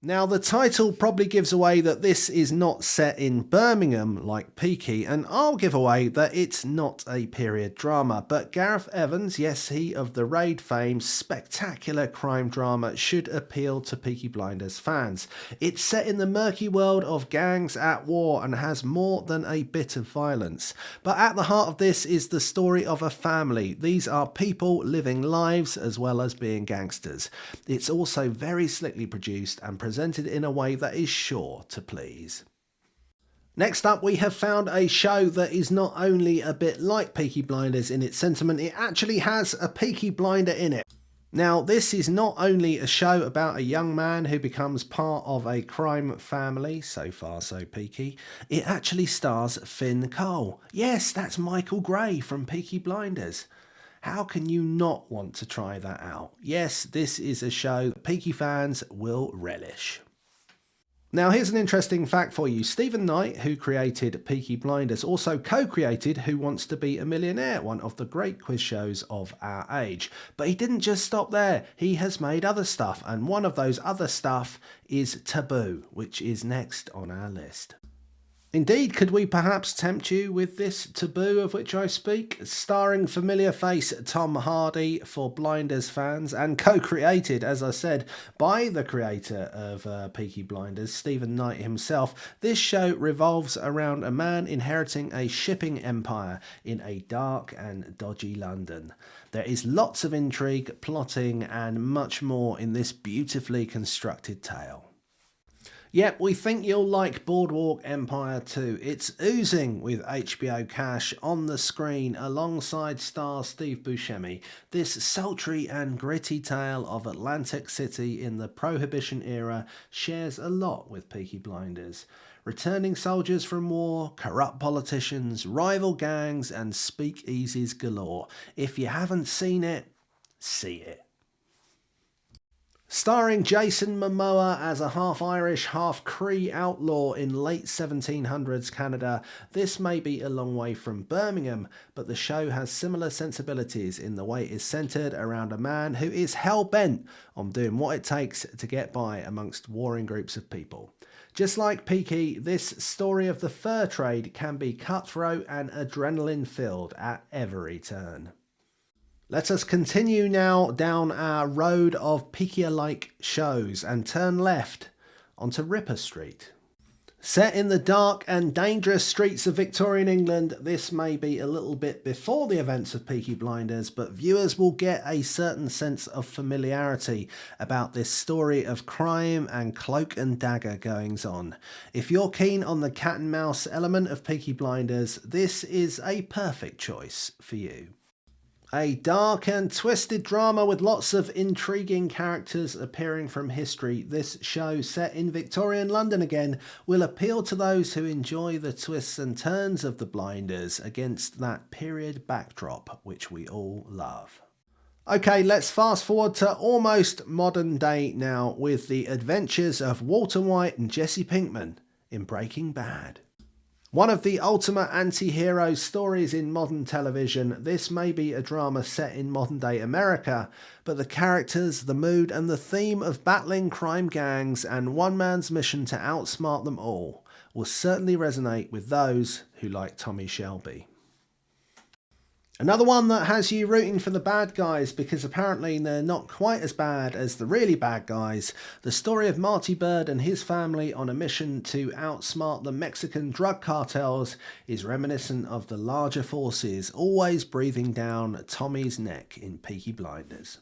Now, the title probably gives away that this is not set in Birmingham like Peaky, and I'll give away that it's not a period drama. But Gareth Evans, yes, he of the Raid fame, spectacular crime drama should appeal to Peaky Blinders fans. It's set in the murky world of gangs at war and has more than a bit of violence. But at the heart of this is the story of a family. These are people living lives as well as being gangsters. It's also very slickly produced and presented in a way that is sure to please. Next up, we have found a show that is not only a bit like Peaky Blinders in its sentiment, it actually has a Peaky Blinder in it. Now, this is not only a show about a young man who becomes part of a crime family, so far so peaky, it actually stars Finn Cole. Yes, that's Michael Gray from Peaky Blinders. How can you not want to try that out? Yes, this is a show that Peaky fans will relish. Now, here's an interesting fact for you. Stephen Knight, who created Peaky Blinders, also co-created Who Wants to Be a Millionaire, one of the great quiz shows of our age. But he didn't just stop there. He has made other stuff, and one of those other stuff is Taboo, which is next on our list. Indeed, could we perhaps tempt you with this Taboo of which I speak? Starring familiar face Tom Hardy for Blinders fans and co-created, as I said, by the creator of Peaky Blinders, Stephen Knight himself, this show revolves around a man inheriting a shipping empire in a dark and dodgy London. There is lots of intrigue, plotting and much more in this beautifully constructed tale. Yep, we think you'll like Boardwalk Empire too. It's oozing with HBO cash on the screen alongside star Steve Buscemi. This sultry and gritty tale of Atlantic City in the Prohibition era shares a lot with Peaky Blinders. Returning soldiers from war, corrupt politicians, rival gangs and speakeasies galore. If you haven't seen it, see it. Starring Jason Momoa as a half-Irish, half-Cree outlaw in late 1700s Canada, this may be a long way from Birmingham, but the show has similar sensibilities in the way it is centred around a man who is hell-bent on doing what it takes to get by amongst warring groups of people. Just like Peaky, this story of the fur trade can be cutthroat and adrenaline-filled at every turn. Let us continue now down our road of Peaky-alike shows and turn left onto Ripper Street. Set in the dark and dangerous streets of Victorian England, this may be a little bit before the events of Peaky Blinders, but viewers will get a certain sense of familiarity about this story of crime and cloak and dagger goings on. If you're keen on the cat and mouse element of Peaky Blinders, this is a perfect choice for you. A dark and twisted drama with lots of intriguing characters appearing from history, this show set in Victorian London again will appeal to those who enjoy the twists and turns of the Blinders against that period backdrop which we all love. Okay, let's fast forward to almost modern day now with the adventures of Walter White and Jesse Pinkman in Breaking Bad. One of the ultimate anti-hero stories in modern television, this may be a drama set in modern-day America, but the characters, the mood and the theme of battling crime gangs and one man's mission to outsmart them all will certainly resonate with those who like Tommy Shelby. Another one that has you rooting for the bad guys because apparently they're not quite as bad as the really bad guys. The story of Marty Byrde and his family on a mission to outsmart the Mexican drug cartels is reminiscent of the larger forces always breathing down Tommy's neck in Peaky Blinders.